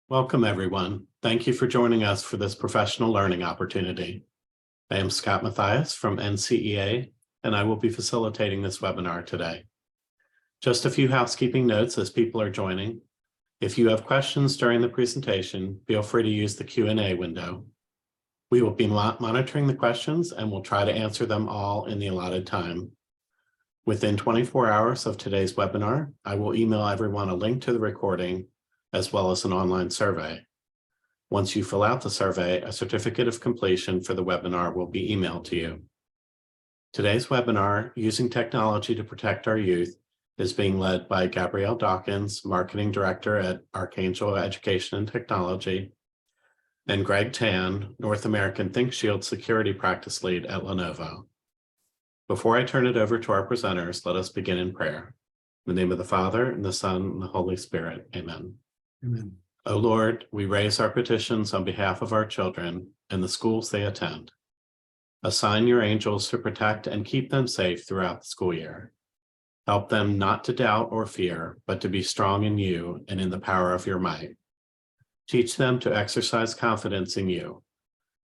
Welcome, everyone. Thank you for joining us for this professional learning opportunity. I am Scott Mathias from NCEA, and I will be facilitating this webinar today. Just a few housekeeping notes as people are joining. If you have questions during the presentation, feel free to use the Q&A window. We will be monitoring the questions and will try to answer them all in the allotted time. Within 24 hours of today's webinar, I will email everyone a link to the recording as well as an online survey. Once you fill out the survey, a certificate of completion for the webinar will be emailed to you. Today's webinar, Using Technology to Protect Our Youth, is being led by Gabrielle Dawkins, Marketing Director at Archangel Education and Technology, and Greg Tan, North American Thinkshield Security Practice Lead at Lenovo. Before I turn it over to our presenters, let us begin in prayer. In the name of the Father, and the Son, and the Holy Spirit. Amen. Amen. O Lord, we raise our petitions on behalf of our children and the schools they attend. Assign your angels to protect and keep them safe throughout the school year. Help them not to doubt or fear, but to be strong in you and in the power of your might. Teach them to exercise confidence in you.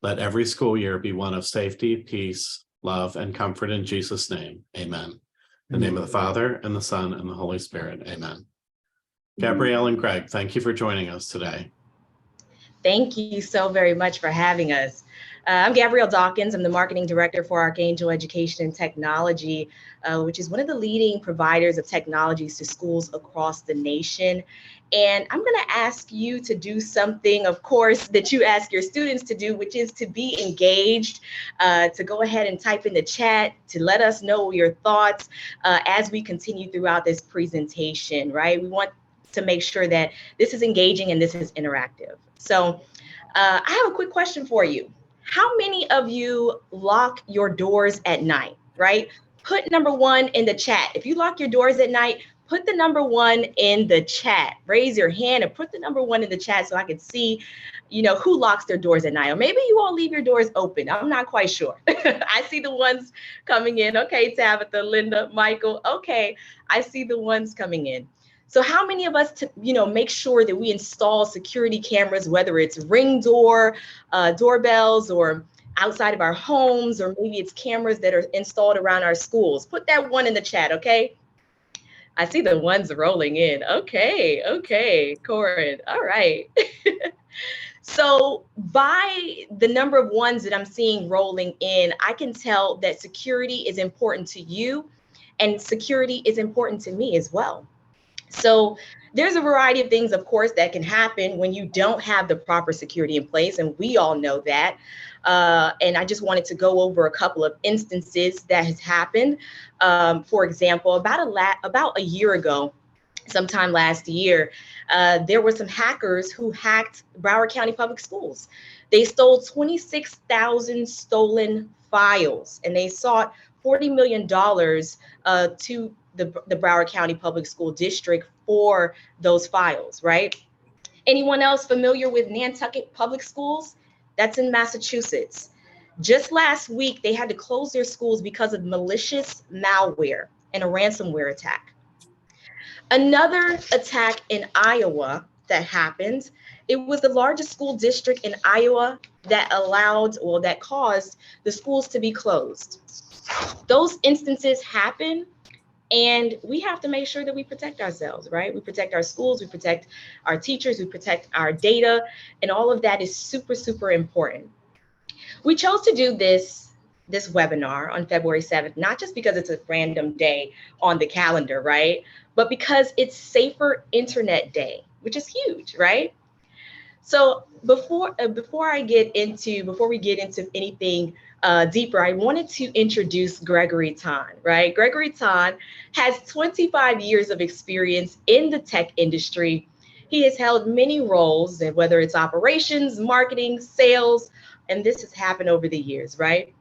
Let every school year be one of safety, peace, love, and comfort in Jesus' name. Amen. In the name of the Father, and the Son, and the Holy Spirit. Amen. Gabrielle and Greg, thank you for joining us today. Thank you so very much for having us. I'm Gabrielle Dawkins. I'm the Marketing Director for Archangel Education and Technology, which is one of the leading providers of technologies to schools across the nation. And I'm going to ask you to do something, of course, that you ask your students to do, which is to be engaged, to go ahead and type in the chat, to let us know your thoughts as we continue throughout this presentation, right? We want to make sure that this is engaging and this is interactive. So I have a quick question for you. How many of you lock your doors at night, right? Put number 1 in the chat. If you lock your doors at night, put the number 1 in the chat. Raise your hand and put the number 1 in the chat so I can see, who locks their doors at night. Or maybe you all leave your doors open. I'm not quite sure. I see the ones coming in. Okay, Tabitha, Linda, Michael. Okay, I see the ones coming in. So how many of us, make sure that we install security cameras, whether it's Ring doorbells, or outside of our homes, or maybe it's cameras that are installed around our schools? Put that 1 in the chat, okay? I see the ones rolling in. Okay, Corin. All right. So by the number of ones that I'm seeing rolling in, I can tell that security is important to you, and security is important to me as well. So there's a variety of things, of course, that can happen when you don't have the proper security in place, and we all know that. And I just wanted to go over a couple of instances that has happened. For example, about a year ago, sometime last year, there were some hackers who hacked Broward County Public Schools. They stole 26,000 stolen files, and they sought $40 million to the Broward County Public School District for those files, right? Anyone else familiar with Nantucket Public Schools? That's in Massachusetts. Just last week, they had to close their schools because of malicious malware and a ransomware attack. Another attack in Iowa that happened, it was the largest school district in Iowa that caused the schools to be closed. Those instances happen, and we have to make sure that we protect ourselves, right? We protect our schools, we protect our teachers, we protect our data, and all of that is super, super important. We chose to do this webinar on February 7th, not just because it's a random day on the calendar, right? But because it's Safer Internet Day, which is huge, right? So before we get into anything deeper, I wanted to introduce Gregory Tan, right? Gregory Tan has 25 years of experience in the tech industry. He has held many roles, whether it's operations, marketing, sales, and this has happened over the years, right?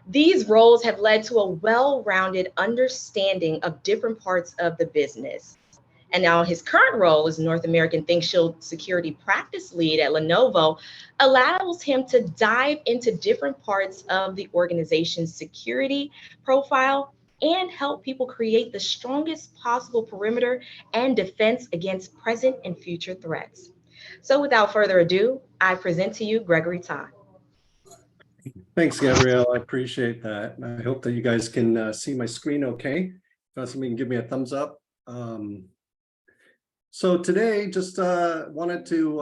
These roles have led to a well-rounded understanding of different parts of the business. And now his current role as North American Thinkshield Security Practice Lead at Lenovo allows him to dive into different parts of the organization's security profile and help people create the strongest possible perimeter and defense against present and future threats. So without further ado, I present to you Gregory Tan. Thanks, Gabrielle. I appreciate that. I hope that you guys can see my screen okay. If somebody can give me a thumbs up. So today, just wanted to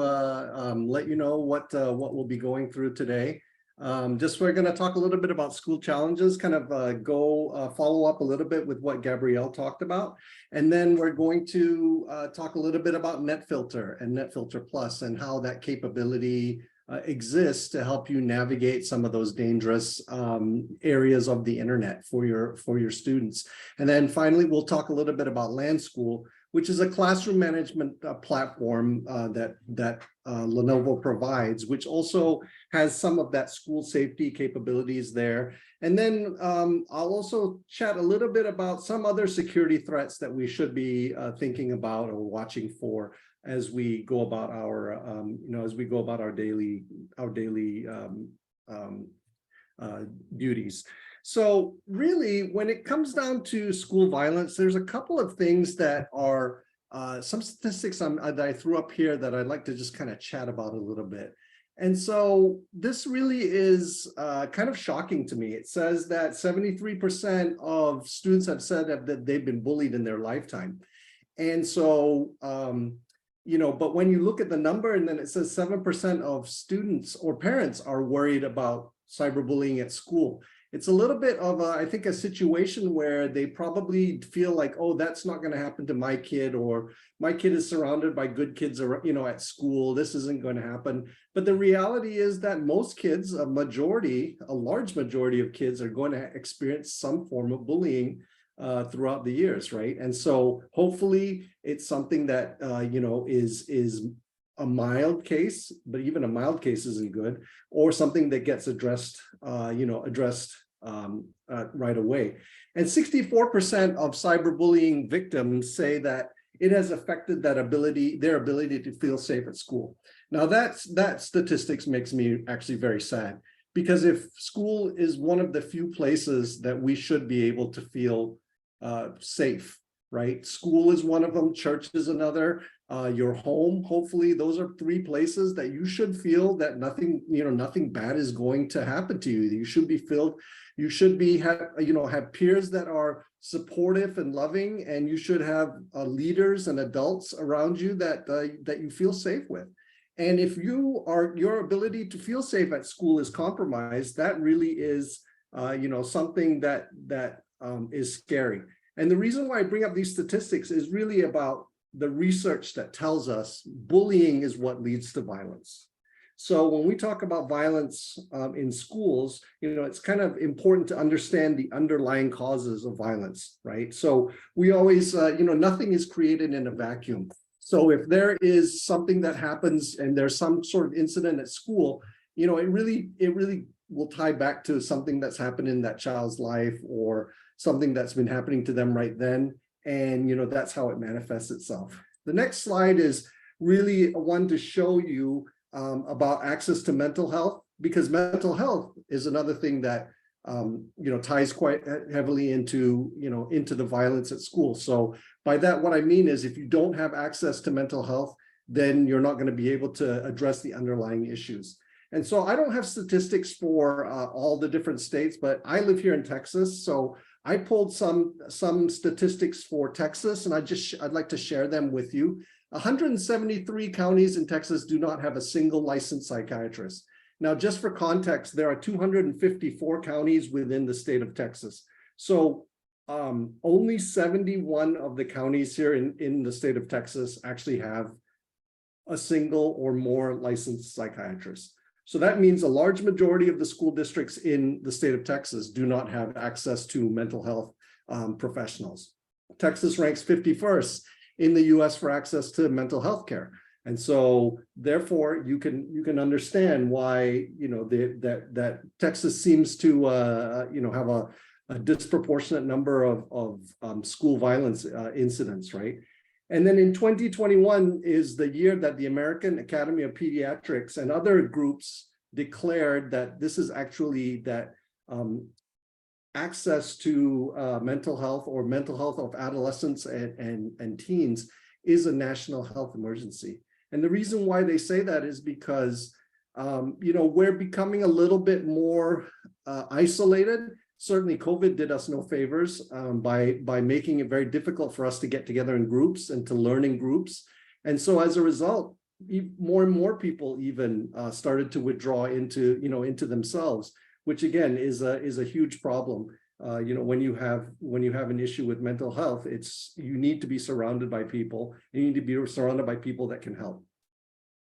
let you know what we'll be going through today. We're going to talk a little bit about school challenges, kind of follow up a little bit with what Gabrielle talked about. And then we're going to talk a little bit about NetFilter and NetFilter Plus and how that capability exists to help you navigate some of those dangerous areas of the internet for your students. And then finally, we'll talk a little bit about Land School, which is a classroom management platform that Lenovo provides, which also has some of that school safety capabilities there. And then I'll also chat a little bit about some other security threats that we should be thinking about or watching for as we go about our daily duties. So really, when it comes down to school violence, there's a couple of things that are some statistics that I threw up here that I'd like to just kind of chat about a little bit. And so this really is kind of shocking to me. It says that 73% of students have said that they've been bullied in their lifetime. And so, but when you look at the number and then it says 7% of students or parents are worried about cyberbullying at school. It's a little bit of I think a situation where they probably feel like, oh, that's not going to happen to my kid, or my kid is surrounded by good kids, at school. This isn't going to happen. But the reality is that most kids, a large majority of kids are going to experience some form of bullying throughout the years, right? And so hopefully it's something that, is a mild case, but even a mild case isn't good, or something that gets addressed right away. And 64% of cyberbullying victims say that it has affected their ability to feel safe at school. Now that statistics makes me actually very sad, because if school is one of the few places that we should be able to feel safe, right? School is one of them, church is another, your home, hopefully those are three places that you should feel that nothing bad is going to happen to you. You should have peers that are supportive and loving, and you should have leaders and adults around you that you feel safe with. And if your ability to feel safe at school is compromised, that really is something that is scary. And the reason why I bring up these statistics is really about the research that tells us bullying is what leads to violence. So when we talk about violence in schools, it's kind of important to understand the underlying causes of violence, right? So we always, nothing is created in a vacuum. So if there is something that happens and there's some sort of incident at school, it really will tie back to something that's happened in that child's life or something that's been happening to them right then. And, that's how it manifests itself. The next slide is really one to show you about access to mental health, because mental health is another thing that, ties quite heavily into the violence at school. So by that, what I mean is if you don't have access to mental health, then you're not going to be able to address the underlying issues. And so I don't have statistics for all the different states, but I live here in Texas. So I pulled some statistics for Texas, and I'd like to share them with you. 173 counties in Texas do not have a single licensed psychiatrist. Now, just for context, there are 254 counties within the state of Texas. So only 71 of the counties here in the state of Texas actually have a single or more licensed psychiatrists. So that means a large majority of the school districts in the state of Texas do not have access to mental health professionals. Texas ranks 51st in the US for access to mental health care. And so therefore you can understand why, that Texas seems to, have a disproportionate number of school violence incidents, right? And then in 2021 is the year that the American Academy of Pediatrics and other groups declared that this is actually that access to mental health or mental health of adolescents and teens is a national health emergency. And the reason why they say that is because, we're becoming a little bit more isolated. Certainly COVID did us no favors by making it very difficult for us to get together in groups and to learn in groups. And so as a result, more and more people even started to withdraw into themselves, which again is a huge problem. When you have an issue with mental health, you need to be surrounded by people. You need to be surrounded by people that can help.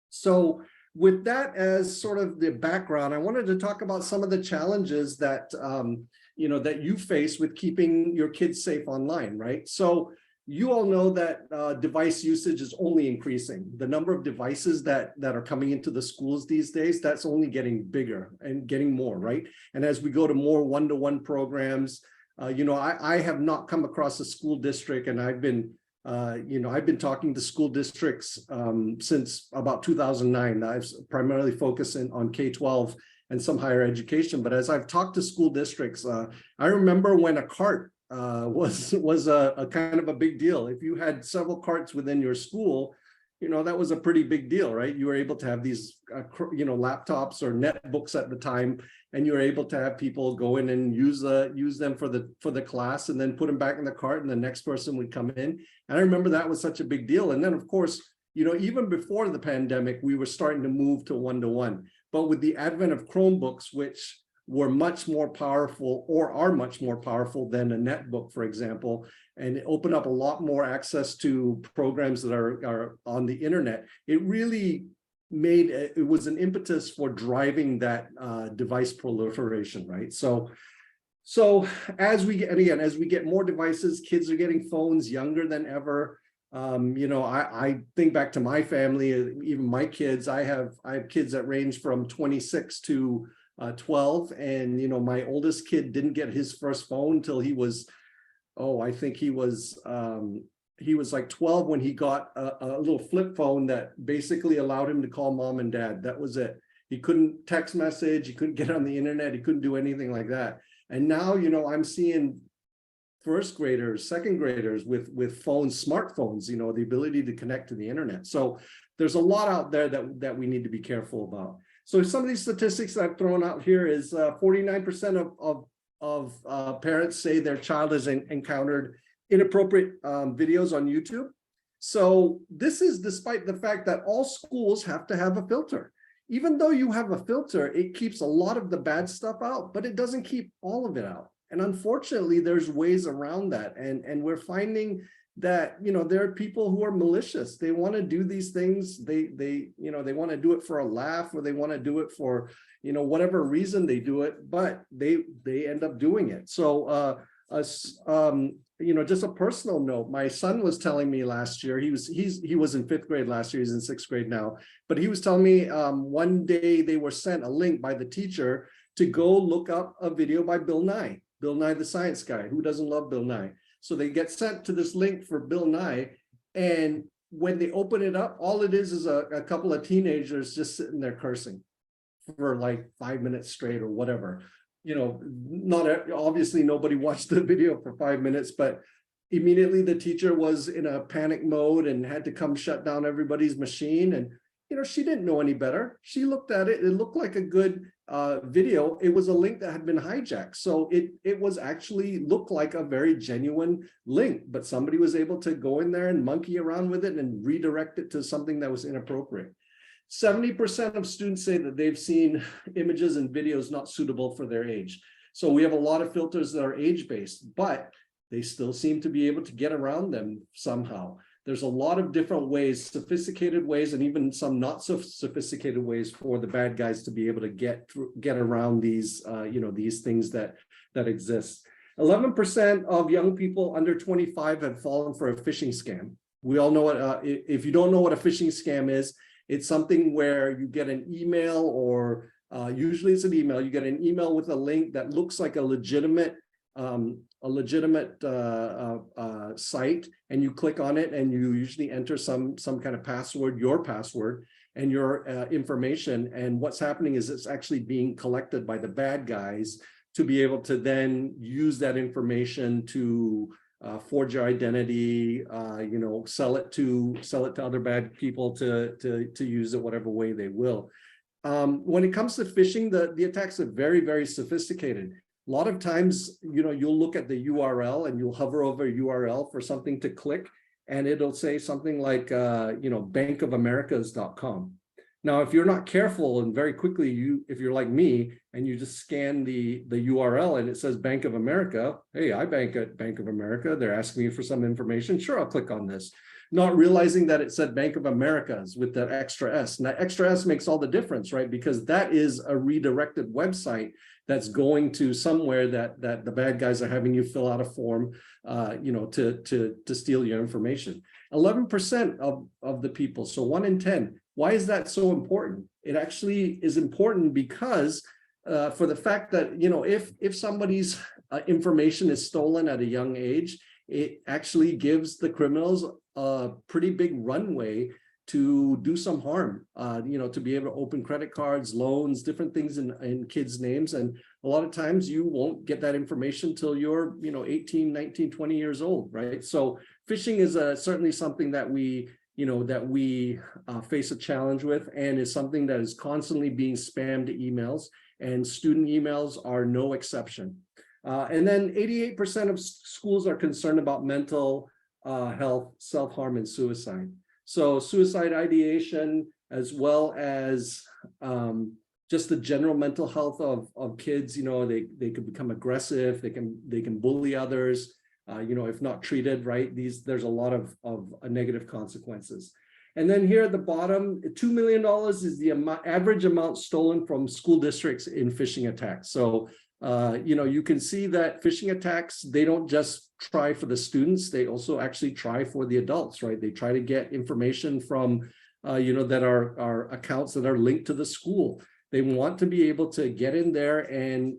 So with that as sort of the background, I wanted to talk about some of the challenges that that you face with keeping your kids safe online, right? So you all know that device usage is only increasing. The number of devices that are coming into the schools these days, that's only getting bigger and getting more, right? And as we go to more one-to-one programs, I have not come across a school district, and I've been talking to school districts since about 2009. I've primarily focused on K-12 and some higher education. But as I've talked to school districts, I remember when a cart was a kind of a big deal. If you had several carts within your school, that was a pretty big deal, right? You were able to have these, laptops or netbooks at the time, and you were able to have people go in and use them for the class, and then put them back in the cart, and the next person would come in. And I remember that was such a big deal. And then, of course, even before the pandemic, we were starting to move to one-to-one. But with the advent of Chromebooks, which were much more powerful, or are much more powerful than a netbook, for example, and it opened up a lot more access to programs that are on the internet, it really it was an impetus for driving that device proliferation, right? So as we get more devices, kids are getting phones younger than ever. I think back to my family, even my kids. I have kids that range from 26 to 12, and my oldest kid didn't get his first phone until he was, I think he was like 12 when he got a little flip phone that basically allowed him to call mom and dad. That was it. He couldn't text message, he couldn't get on the internet, he couldn't do anything like that. And now, I'm seeing first graders, second graders with phones, smartphones, the ability to connect to the internet. So there's a lot out there that we need to be careful about. So some of these statistics I've thrown out here is 49% of parents say their child has encountered inappropriate videos on YouTube. So this is despite the fact that all schools have to have a filter. Even though you have a filter, it keeps a lot of the bad stuff out, but it doesn't keep all of it out. And unfortunately, there's ways around that. And we're finding that, there are people who are malicious. They want to do these things. They want to do it for a laugh, or they want to do it for, whatever reason they do it, but they end up doing it. So, just a personal note, my son was telling me last year, he was in 5th grade last year, he's in 6th grade now, but he was telling me one day they were sent a link by the teacher to go look up a video by Bill Nye the Science Guy. Who doesn't love Bill Nye? So they get sent to this link for Bill Nye, and when they open it up, all it is a couple of teenagers just sitting there cursing for like 5 minutes straight or whatever. Obviously nobody watched the video for 5 minutes, but immediately the teacher was in a panic mode and had to come shut down everybody's machine. And she didn't know any better. She looked at it. It looked like a good video. It was a link that had been hijacked. So it was actually looked like a very genuine link, but somebody was able to go in there and monkey around with it and redirect it to something that was inappropriate. 70% of students say that they've seen images and videos not suitable for their age. So we have a lot of filters that are age-based, but they still seem to be able to get around them somehow. There's a lot of different ways, sophisticated ways, and even some not so sophisticated ways for the bad guys to be able to get around these, these things that exist. 11% of young people under 25 have fallen for a phishing scam. We all know what, if you don't know what a phishing scam is, it's something where you get an email, or usually it's an email. You get an email with a link that looks like a legitimate site, and you click on it, and you usually enter some kind of password, your password, and your information. And what's happening is it's actually being collected by the bad guys to be able to then use that information to forge your identity, sell it to other bad people to use it whatever way they will. When it comes to phishing, the attacks are very, very sophisticated. A lot of times, you'll look at the URL and you'll hover over a URL for something to click, and it'll say something like, bankofamericas.com. Now, if you're not careful and very quickly, if you're like me and you just scan the URL and it says Bank of America, hey, I bank at Bank of America. They're asking me for some information. Sure, I'll click on this. Not realizing that it said Bank of Americas with that extra S. And that extra S makes all the difference, right? Because that is a redirected website that's going to somewhere that the bad guys are having you fill out a form, to steal your information. 11% of the people, so 1 in 10. Why is that so important? It actually is important because for the fact that, if somebody's information is stolen at a young age, it actually gives the criminals a pretty big runway to do some harm, to be able to open credit cards, loans, different things in kids' names. And a lot of times you won't get that information till you're, 18, 19, 20 years old, right? So phishing is certainly something that we face a challenge with, and is something that is constantly being spammed to emails, and student emails are no exception. And then 88% of schools are concerned about mental health, self-harm, and suicide. So suicide ideation, as well as just the general mental health of kids, they could become aggressive, they can bully others, if not treated right. There's a lot of negative consequences. And then here at the bottom, $2 million is the average amount stolen from school districts in phishing attacks. So you can see that phishing attacks, they don't just try for the students, they also actually try for the adults, right? They try to get information from, that are accounts that are linked to the school. They want to be able to get in there and,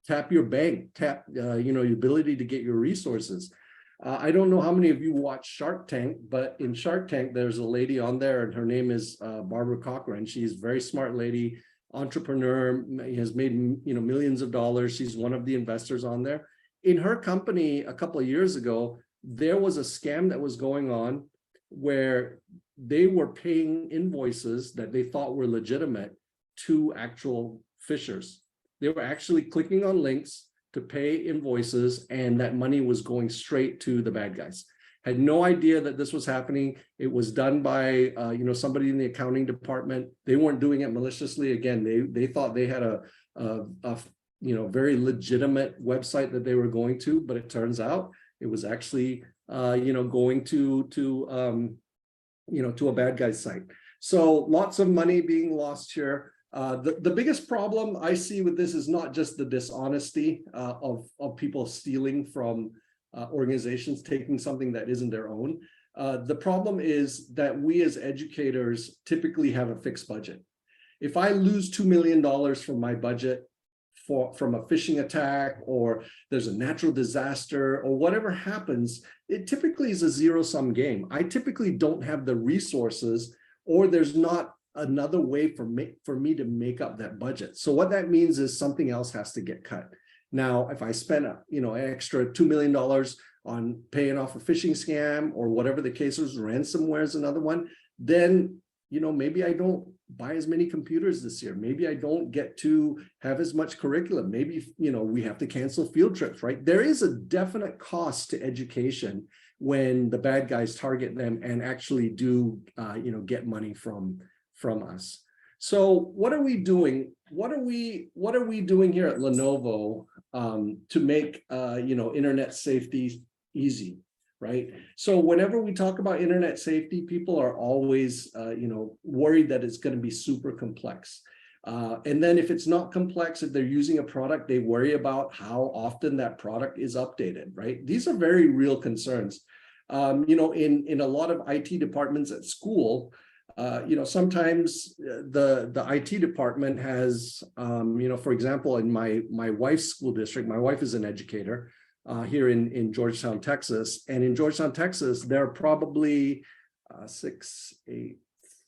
tap your bank, tap, your ability to get your resources. I don't know how many of you watch Shark Tank, but in Shark Tank, there's a lady on there, and her name is Barbara Cochran. She's a very smart lady, entrepreneur, has made millions of dollars. She's one of the investors on there. In her company a couple of years ago, there was a scam that was going on where they were paying invoices that they thought were legitimate to actual phishers. They were actually clicking on links to pay invoices, and that money was going straight to the bad guys. Had no idea that this was happening. It was done by somebody in the accounting department. They weren't doing it maliciously. Again, they thought they had a very legitimate website that they were going to, but it turns out it was actually going to a bad guy's site. So lots of money being lost here. The biggest problem I see with this is not just the dishonesty of people stealing from organizations, taking something that isn't their own. The problem is that we as educators typically have a fixed budget. If I lose $2 million from my budget from a phishing attack, or there's a natural disaster, or whatever happens, it typically is a zero-sum game. I typically don't have the resources, or there's not another way for me to make up that budget. So what that means is something else has to get cut. Now, if I spend an extra $2 million on paying off a phishing scam, or whatever the case is, ransomware is another one, then maybe I don't buy as many computers this year. Maybe I don't get to have as much curriculum. Maybe we have to cancel field trips, right? There is a definite cost to education when the bad guys target them and actually do get money from us. So what are we doing? What are we doing here at Lenovo to make internet safety easy, right? So whenever we talk about internet safety, people are always worried that it's going to be super complex. And then if it's not complex, if they're using a product, they worry about how often that product is updated, right? These are very real concerns. In a lot of IT departments at school, sometimes the IT department has, for example, in my wife's school district, my wife is an educator here in Georgetown, Texas. And in Georgetown, Texas, there are probably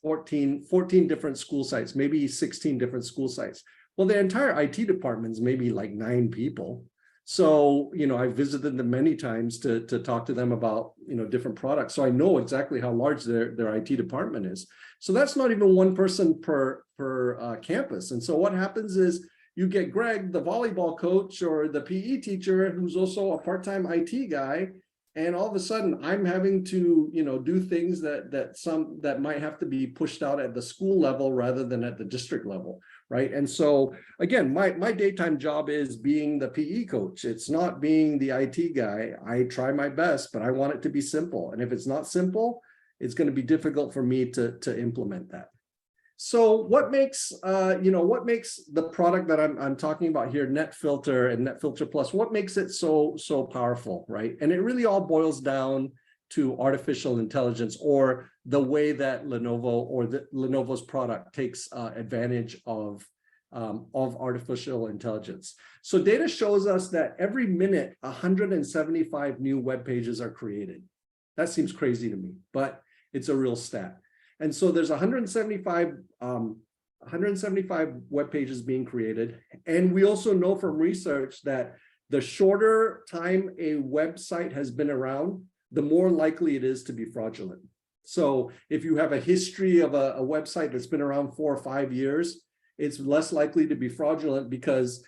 14 different school sites, maybe 16 different school sites. Well, the entire IT department is maybe like 9 people. So, I visited them many times to talk to them about, different products. So I know exactly how large their IT department is. So that's not even one person per campus. And so what happens is you get Greg, the volleyball coach, or the PE teacher, who's also a part-time IT guy. And all of a sudden I'm having to, do things that might have to be pushed out at the school level rather than at the district level. Right. And so again, my daytime job is being the PE coach. It's not being the IT guy. I try my best, but I want it to be simple. And if it's not simple, it's going to be difficult for me to implement that. So what makes the product that I'm talking about here, NetFilter and NetFilter Plus, what makes it so powerful, right? And it really all boils down to artificial intelligence, or the way that Lenovo's product takes advantage of artificial intelligence. So data shows us that every minute, 175 new web pages are created. That seems crazy to me, but it's a real stat. And so there's 175 web pages being created. And we also know from research that the shorter time a website has been around, the more likely it is to be fraudulent. So if you have a history of a website that's been around 4 or 5 years, it's less likely to be fraudulent, because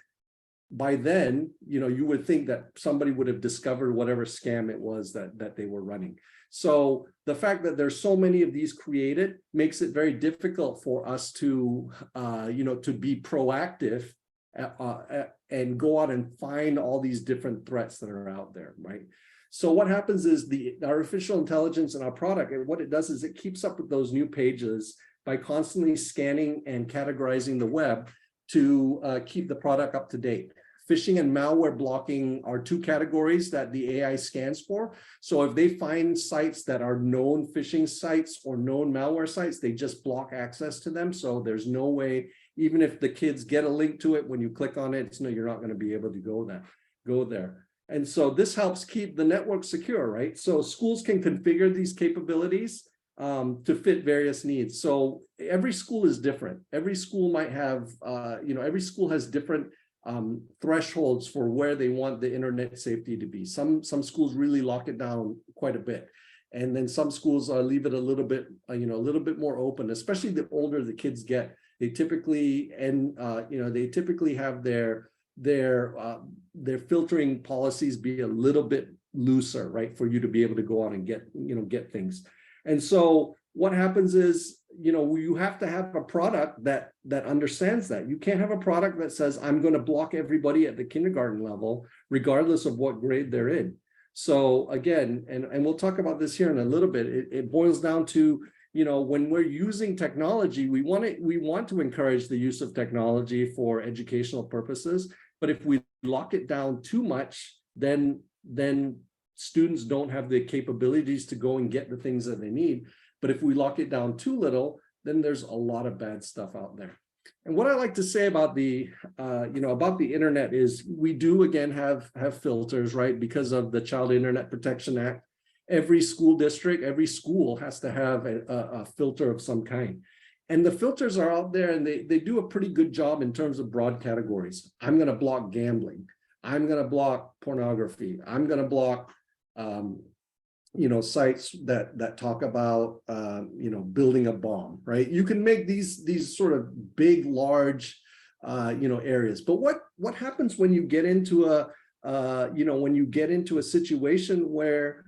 by then, you would think that somebody would have discovered whatever scam it was that they were running. So the fact that there's so many of these created makes it very difficult for us to, to be proactive and go out and find all these different threats that are out there, right? So what happens is the artificial intelligence in our product, and what it does is it keeps up with those new pages by constantly scanning and categorizing the web to keep the product up to date. Phishing and malware blocking are two categories that the AI scans for. So if they find sites that are known phishing sites or known malware sites, they just block access to them. So there's no way, even if the kids get a link to it, when you click on it, you're not going to be able to go there. And so this helps keep the network secure, right? So schools can configure these capabilities to fit various needs. So every school is different. Every school might have, every school has different thresholds for where they want the internet safety to be. Some schools really lock it down quite a bit, and then some schools leave it a little bit, a little bit more open. Especially the older the kids get, they typically have their filtering policies be a little bit looser, right, for you to be able to go out and get things. And so what happens is, you have to have a product that understands that. You can't have a product that says, I'm going to block everybody at the kindergarten level, regardless of what grade they're in. So again, and we'll talk about this here in a little bit, it boils down to, when we're using technology, we want to encourage the use of technology for educational purposes. But if we lock it down too much, then students don't have the capabilities to go and get the things that they need. But if we lock it down too little, then there's a lot of bad stuff out there. And what I like to say about the internet is we do again have filters, right? Because of the Child Internet Protection Act, every school district, every school has to have a filter of some kind. And the filters are out there, and they do a pretty good job in terms of broad categories. I'm going to block gambling. I'm going to block pornography. I'm going to block sites that talk about building a bomb, right? You can make these sort of big, large areas. But what happens when you get into a situation where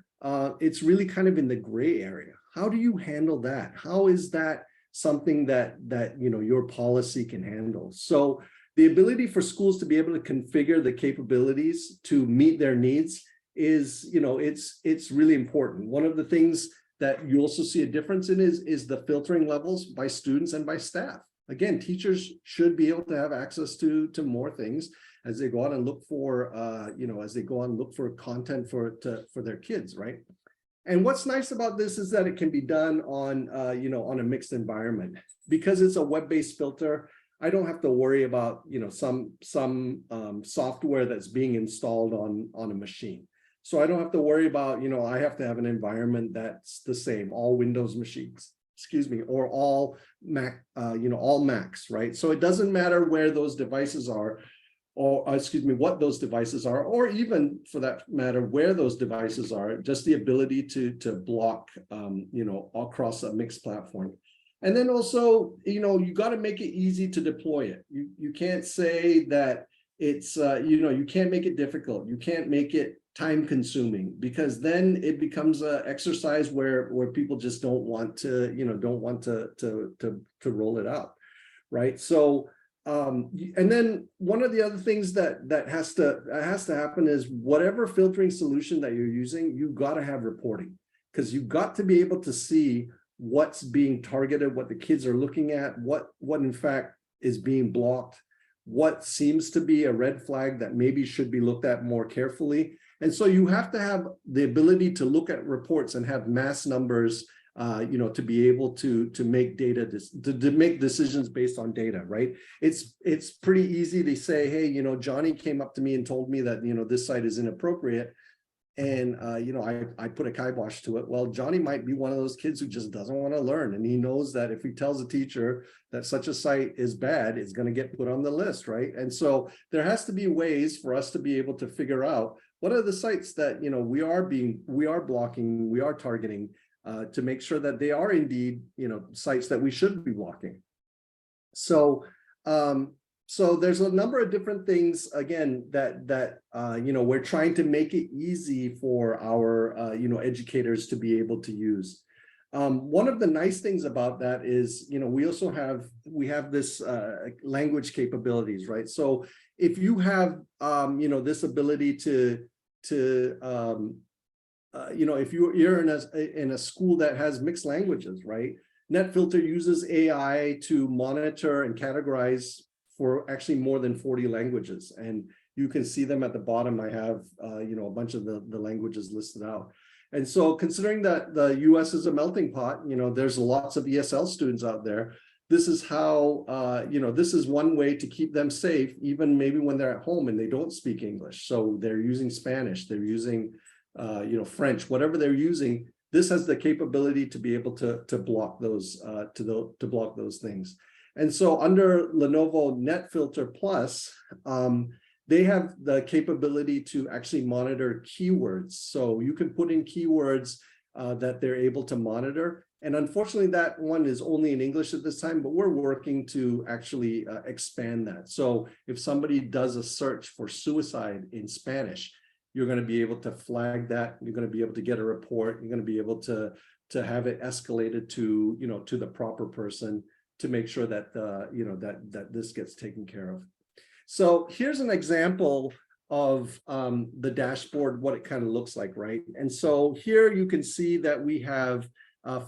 it's really kind of in the gray area? How do you handle that? How is that something that your policy can handle? So the ability for schools to be able to configure the capabilities to meet their needs is, it's really important. One of the things that you also see a difference in is the filtering levels by students and by staff. Again, teachers should be able to have access to more things as they go out and look for, content for their kids, right? And what's nice about this is that it can be done on a mixed environment. Because it's a web-based filter, I don't have to worry about, some software that's being installed on a machine. So I don't have to worry about, I have to have an environment that's the same, all Windows machines, or all Mac, all Macs, right? So it doesn't matter where those devices are. or excuse me, what those devices are, or even for that matter, where those devices are, just the ability to block, across a mixed platform. And then also, you got to make it easy to deploy it. You can't say that it's, you can't make it difficult. You can't make it time consuming, because then it becomes an exercise where people just don't want to roll it out, right? So, and then one of the other things that has to happen is whatever filtering solution that you're using, you got to have reporting, because you've got to be able to see what's being targeted, what the kids are looking at, what in fact is being blocked, what seems to be a red flag that maybe should be looked at more carefully. And so you have to have the ability to look at reports and have mass numbers, to be able to make to make decisions based on data, right? It's pretty easy to say, hey, Johnny came up to me and told me that, this site is inappropriate. And, I put a kibosh to it. Well, Johnny might be one of those kids who just doesn't want to learn. And he knows that if he tells a teacher that such a site is bad, it's going to get put on the list, right? And so there has to be ways for us to be able to figure out what are the sites that, we are blocking, we are targeting, to make sure that they are indeed, sites that we should be blocking. So, so there's a number of different things, again, that we're trying to make it easy for our, educators to be able to use. One of the nice things about that is, we also have this language capabilities, right? So if you have, this ability if you're in a school that has mixed languages, right? NetFilter uses AI to monitor and categorize for actually more than 40 languages. And you can see them at the bottom. I have, a bunch of the languages listed out. And so considering that the US is a melting pot, there's lots of ESL students out there. This is how, this is one way to keep them safe, even maybe when they're at home and they don't speak English. So they're using Spanish, they're using, French, whatever they're using. This has the capability to be able to block those, to block those things. And so under Lenovo NetFilter Plus, they have the capability to actually monitor keywords. So you can put in keywords that they're able to monitor. And unfortunately, that one is only in English at this time, but we're working to actually expand that. So if somebody does a search for suicide in Spanish, you're going to be able to flag that. You're going to be able to get a report. You're going to be able to have it escalated to, to the proper person to make sure that, that this gets taken care of. So here's an example of the dashboard, what it kind of looks like, right? And so here you can see that we have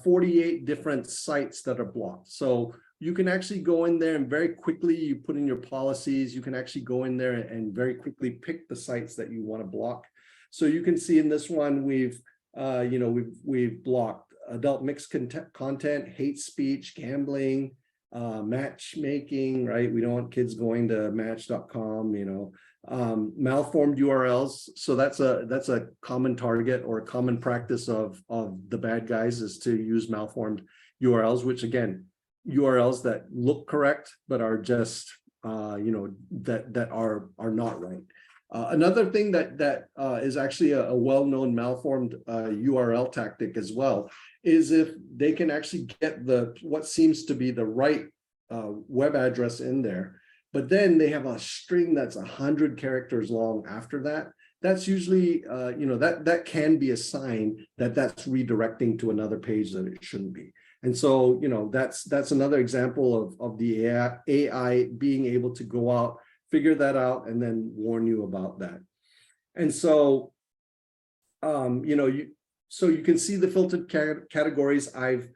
48 different sites that are blocked. So you can actually go in there and very quickly, you put in your policies, you can actually go in there and very quickly pick the sites that you want to block. So you can see in this one, we've blocked adult mixed content, hate speech, gambling, matchmaking, right? We don't want kids going to match.com, malformed URLs. So that's a common target or a common practice of the bad guys, is to use malformed URLs, which again, URLs that look correct, but are just, that are not right. Another thing that is actually a well-known malformed URL tactic as well is if they can actually get what seems to be the right web address in there, but then they have a string that's 100 characters long after that. That's usually, that can be a sign that that's redirecting to another page that it shouldn't be. And so, that's another example of the AI being able to go out, figure that out, and then warn you about that. And so, you can see the filtered categories. I've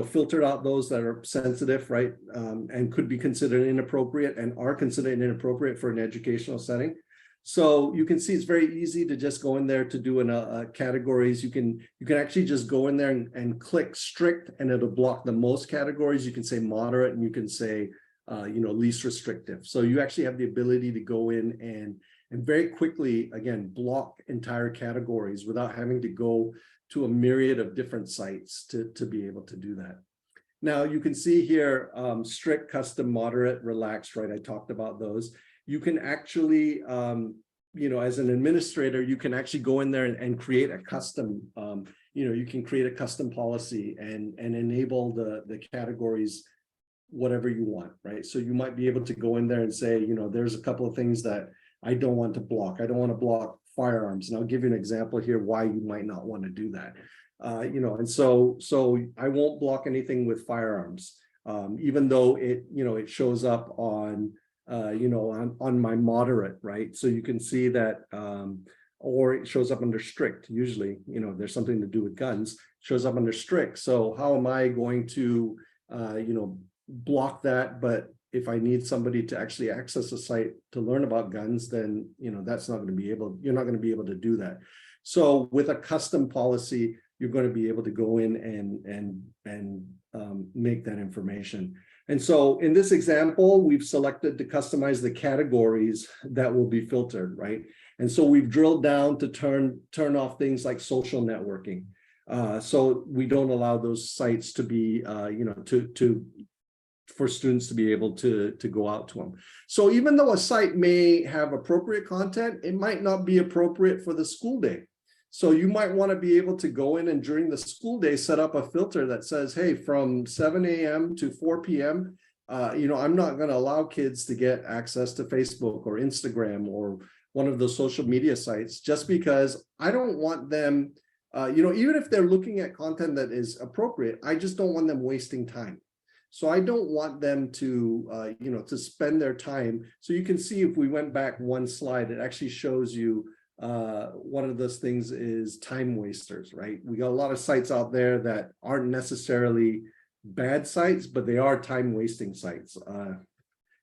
filtered out those that are sensitive, right, and could be considered inappropriate and are considered inappropriate for an educational setting. So you can see it's very easy to just go in there to do categories. You can actually just go in there and click strict, and it'll block the most categories. You can say moderate, and you can say least restrictive. So you actually have the ability to go in and very quickly, again, block entire categories without having to go to a myriad of different sites to be able to do that. Now you can see here, strict, custom, moderate, relaxed, right? I talked about those. you can actually, as an administrator, you can actually go in there and create a custom, you can create a custom policy and enable the categories, whatever you want, right? So you might be able to go in there and say, there's a couple of things that I don't want to block. I don't want to block firearms. And I'll give you an example here why you might not want to do that. And so I won't block anything with firearms, even though it shows up on on my moderate, right? So you can see that, or it shows up under strict. Usually, there's something to do with guns, shows up under strict. So how am I going to, block that? But if I need somebody to actually access a site to learn about guns, then, that's not going to be able, you're not going to be able to do that. So with a custom policy, you're going to be able to go in and make that information. And so in this example, we've selected to customize the categories that will be filtered, right? And so we've drilled down to turn off things like social networking. So we don't allow those sites to be, for students to be able to go out to them. So even though a site may have appropriate content, it might not be appropriate for the school day. So you might want to be able to go in and during the school day, set up a filter that says, hey, from 7 a.m. to 4 p.m., I'm not going to allow kids to get access to Facebook or Instagram or one of those social media sites, just because I don't want them, even if they're looking at content that is appropriate, I just don't want them wasting time. So I don't want them to, to spend their time. So you can see if we went back one slide, it actually shows you one of those things is time wasters, right? We got a lot of sites out there that aren't necessarily bad sites, but they are time wasting sites.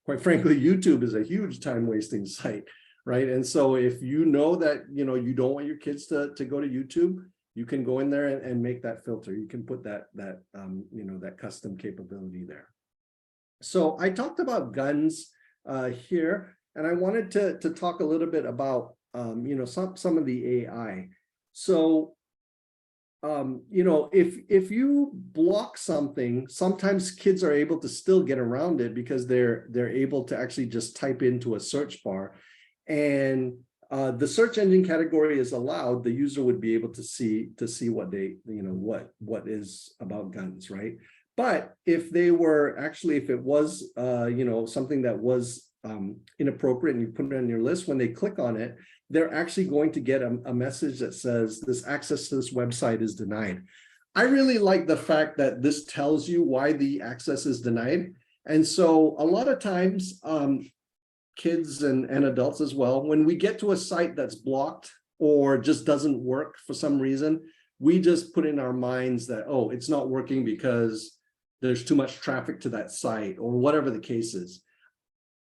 Quite frankly, YouTube is a huge time wasting site, right? And so if you know that, you don't want your kids to go to YouTube, you can go in there and make that filter. You can put that custom capability there. So I talked about guns here, and I wanted to talk a little bit about some of the AI. So if you block something, sometimes kids are able to still get around it because they're able to actually just type into a search bar, and the search engine category is allowed. The user would be able to see what they what is about guns, right? But if they were actually, if it was something that was inappropriate and you put it on your list, when they click on it, they're actually going to get a message that says this access to this website is denied. I really like the fact that this tells you why the access is denied. And so a lot of times, kids and adults as well, when we get to a site that's blocked or just doesn't work for some reason, we just put in our minds that, oh, it's not working because there's too much traffic to that site or whatever the case is.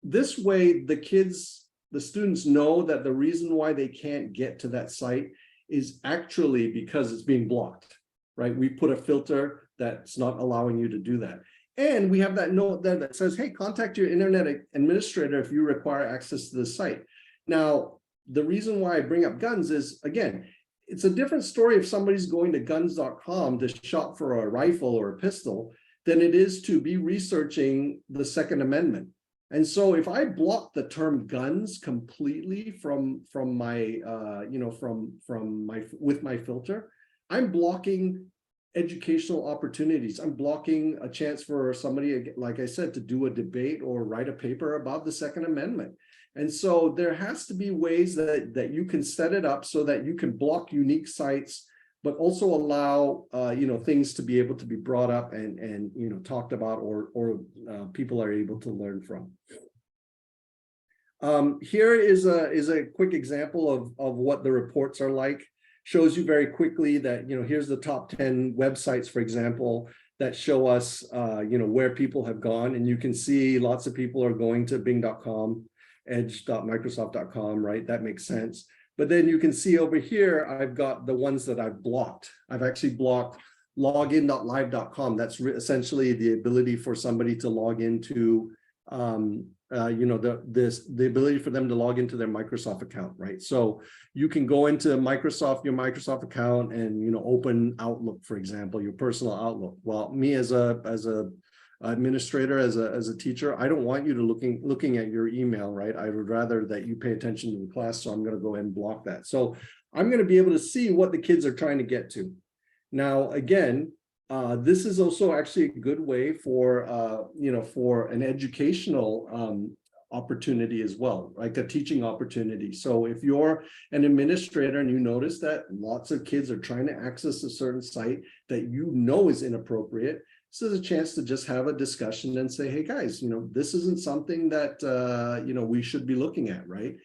This way, the students know that the reason why they can't get to that site is actually because it's being blocked, right? We put a filter that's not allowing you to do that. And we have that note there that says, hey, contact your internet administrator if you require access to the site. Now, the reason why I bring up guns is, again, it's a different story if somebody's going to guns.com to shop for a rifle or a pistol than it is to be researching the Second Amendment. And so if I block the term guns completely from my with my filter, I'm blocking educational opportunities. I'm blocking a chance for somebody, like I said, to do a debate or write a paper about the Second Amendment. And so there has to be ways that you can set it up so that you can block unique sites, but also allow things to be able to be brought up and talked about or people are able to learn from. Here is a quick example of what the reports are like. Shows you very quickly that here's the top 10 websites, for example, that show us where people have gone, and you can see lots of people are going to Bing.com, Edge.Microsoft.com, right? That makes sense. But then you can see over here, I've got the ones that I've blocked. I've actually blocked login.live.com. That's essentially the ability for somebody to log into, the ability for them to log into their Microsoft account, right? So you can go into your Microsoft account and open Outlook, for example, your personal Outlook. Well, me as a administrator, as a teacher, I don't want you to looking at your email, right? I would rather that you pay attention to the class, so I'm going to go ahead and block that. So I'm going to be able to see what the kids are trying to get to. Now, again, this is also actually a good way for for an educational opportunity as well, like a teaching opportunity. So if you're an administrator and you notice that lots of kids are trying to access a certain site that you know is inappropriate, this is a chance to just have a discussion and say, hey guys, this isn't something that we should be looking at, right?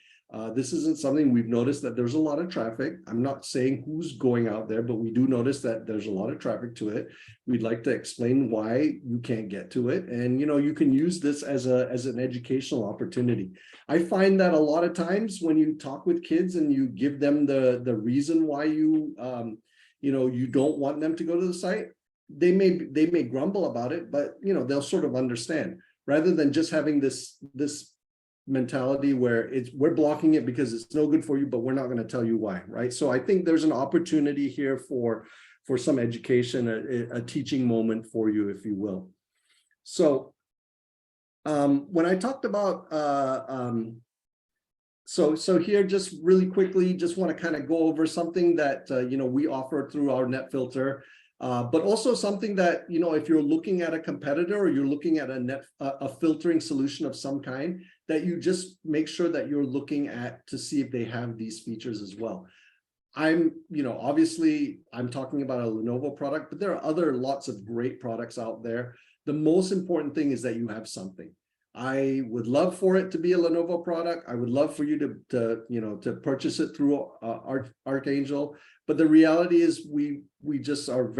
This isn't something we've noticed that there's a lot of traffic. I'm not saying who's going out there, but we do notice that there's a lot of traffic to it. We'd like to explain why you can't get to it. And, you can use this as an educational opportunity. I find that a lot of times when you talk with kids and you give them the reason why you don't want them to go to the site, they may grumble about it, but, they'll sort of understand, rather than just having this mentality where we're blocking it because it's no good for you, but we're not going to tell you why, right? So I think there's an opportunity here for some education, a teaching moment for you, if you will. So when I talked about so here, just really quickly, just want to kind of go over something that we offer through our NetFilter. But also something that, if you're looking at a competitor or you're looking at a filtering solution of some kind, that you just make sure that you're looking at to see if they have these features as well. Obviously I'm talking about a Lenovo product, but there are lots of great products out there. The most important thing is that you have something. I would love for it to be a Lenovo product. I would love for you to purchase it through Archangel. But the reality is we just are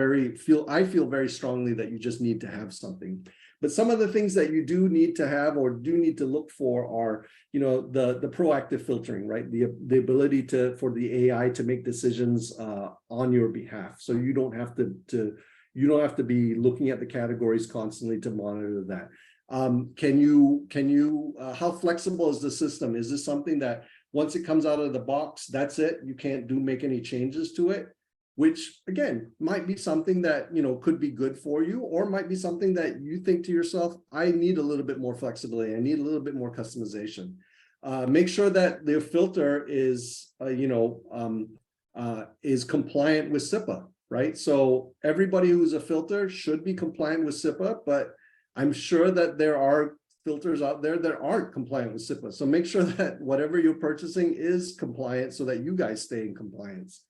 I feel very strongly that you just need to have something. But some of the things that you do need to have or do need to look for are, the proactive filtering, right? The ability for the AI to make decisions on your behalf. So you don't have to be looking at the categories constantly to monitor that. How flexible is the system? Is this something that once it comes out of the box, that's it? You can't make any changes to it, which again, might be something that, could be good for you, or might be something that you think to yourself, I need a little bit more flexibility. I need a little bit more customization. Make sure that the filter is compliant with SIPA, right? So everybody who's a filter should be compliant with SIPA, but I'm sure that there are filters out there that aren't compliant with SIPA. So make sure that whatever you're purchasing is compliant so that you guys stay in compliance.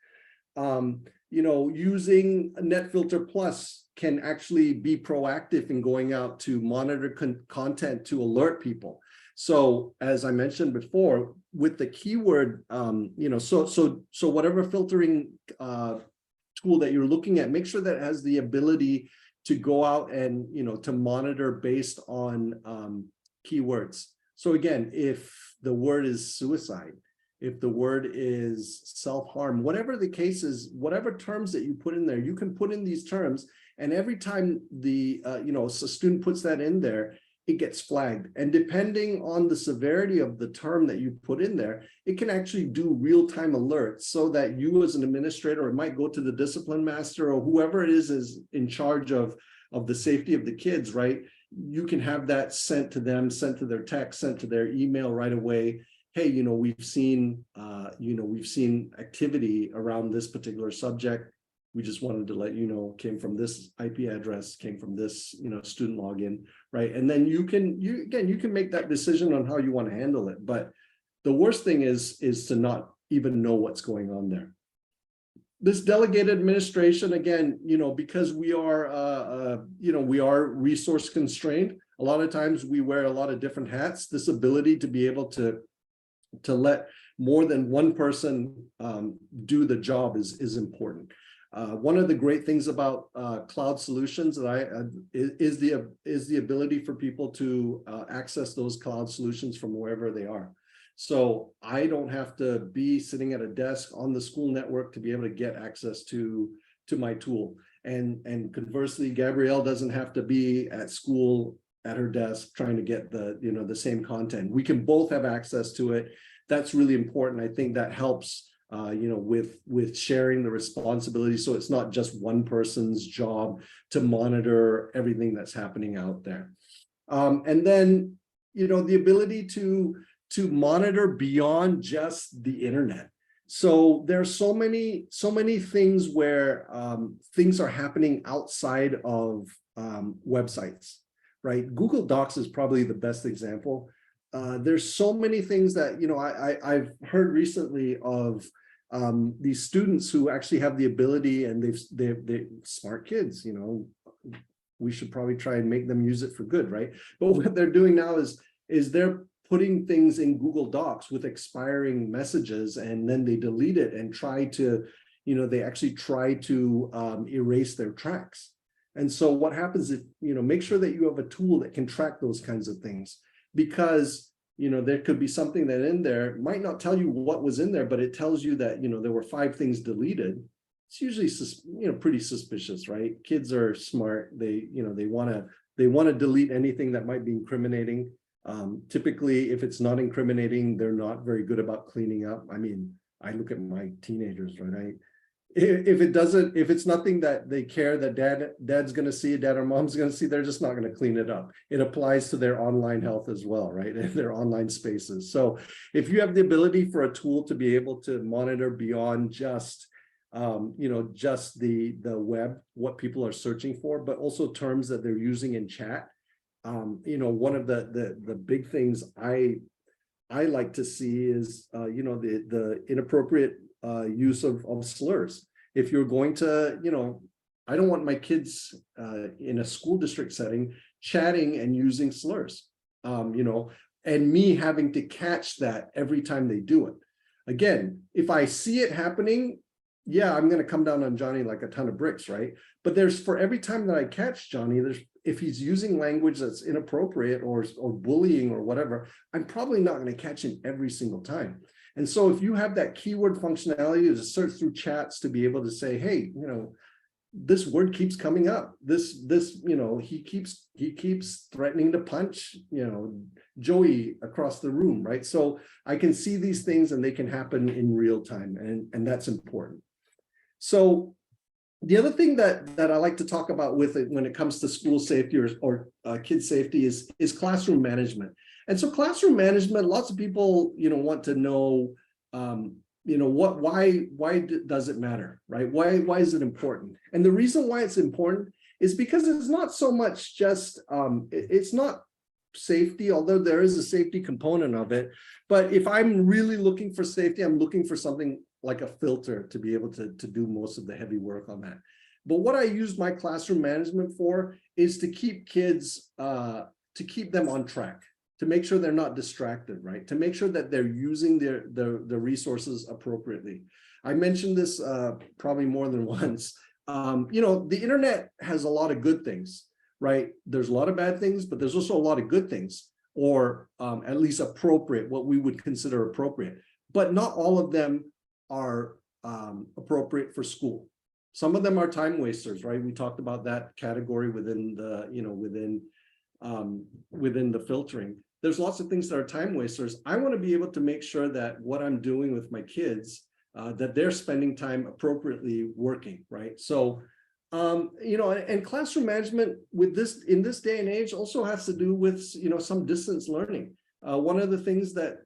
Using NetFilter Plus can actually be proactive in going out to monitor content to alert people. So as I mentioned before, with the keyword, so whatever filtering tool that you're looking at, make sure that it has the ability to go out and, to monitor based on keywords. So again, if the word is suicide, if the word is self-harm, whatever the case is, whatever terms that you put in there, you can put in these terms. And every time a student puts that in there, it gets flagged. And depending on the severity of the term that you put in there, it can actually do real-time alerts so that you as an administrator, it might go to the discipline master or whoever it is in charge of the safety of the kids, right? You can have that sent to them, sent to their text, sent to their email right away. Hey, we've seen activity around this particular subject. We just wanted to let you know, came from this IP address, came from this, student login, right? And then you can make that decision on how you want to handle it. But the worst thing is to not even know what's going on there. This delegated administration, again, because we are, we are resource constrained. A lot of times we wear a lot of different hats. This ability to be able to let more than one person do the job is important. One of the great things about cloud solutions is the ability for people to access those cloud solutions from wherever they are. So I don't have to be sitting at a desk on the school network to be able to get access to my tool. And conversely, Gabrielle doesn't have to be at school at her desk trying to get the same content. We can both have access to it. That's really important. I think that helps with sharing the responsibility. So it's not just one person's job to monitor everything that's happening out there. And then, the ability to monitor beyond just the internet. So there's so many things where things are happening outside of websites, right? Google Docs is probably the best example. There's so many things that, I've heard recently of these students who actually have the ability, and they're smart kids, we should probably try and make them use it for good, right? But what they're doing now is they're putting things in Google Docs with expiring messages, and then they delete it and try to, they actually try to erase their tracks. And so what happens if, make sure that you have a tool that can track those kinds of things, because, there could be something that in there might not tell you what was in there, but it tells you that, there were 5 things deleted. It's usually, pretty suspicious, right? Kids are smart. They want to delete anything that might be incriminating. Typically, if it's not incriminating, they're not very good about cleaning up. I mean, I look at my teenagers, right? If it's nothing that they care that dad's going to see, dad or mom's going to see, they're just not going to clean it up. It applies to their online health as well, right? And their online spaces. So if you have the ability for a tool to be able to monitor beyond just just the web, what people are searching for, but also terms that they're using in chat. One of the big things I like to see is the inappropriate use of slurs. If you're going to, I don't want my kids in a school district setting chatting and using slurs, and me having to catch that every time they do it. Again, if I see it happening, yeah, I'm going to come down on Johnny like a ton of bricks, right? But for every time that I catch Johnny, if he's using language that's inappropriate or bullying or whatever, I'm probably not going to catch him every single time. And so if you have that keyword functionality to search through chats to be able to say, hey, this word keeps coming up. He keeps threatening to punch, Joey across the room, right? So I can see these things and they can happen in real time, and that's important. So the other thing that I like to talk about with it when it comes to school safety or kid safety is classroom management. And so classroom management, lots of people, want to know, why does it matter, right? Why is it important? And the reason why it's important is because it's not so much just, it's not safety, although there is a safety component of it. But if I'm really looking for safety, I'm looking for something like a filter to be able to do most of the heavy work on that. But what I use my classroom management for is to keep kids, to keep them on track, to make sure they're not distracted, right? To make sure that they're using the resources appropriately. I mentioned this probably more than once. The internet has a lot of good things, right? There's a lot of bad things, but there's also a lot of good things, or at least appropriate, what we would consider appropriate. But not all of them are appropriate for school. Some of them are time wasters, right? We talked about that category within the, within the filtering. There's lots of things that are time wasters. I want to be able to make sure that what I'm doing with my kids, that they're spending time appropriately working, right? So, and classroom management in this day and age also has to do with, some distance learning. One of the things that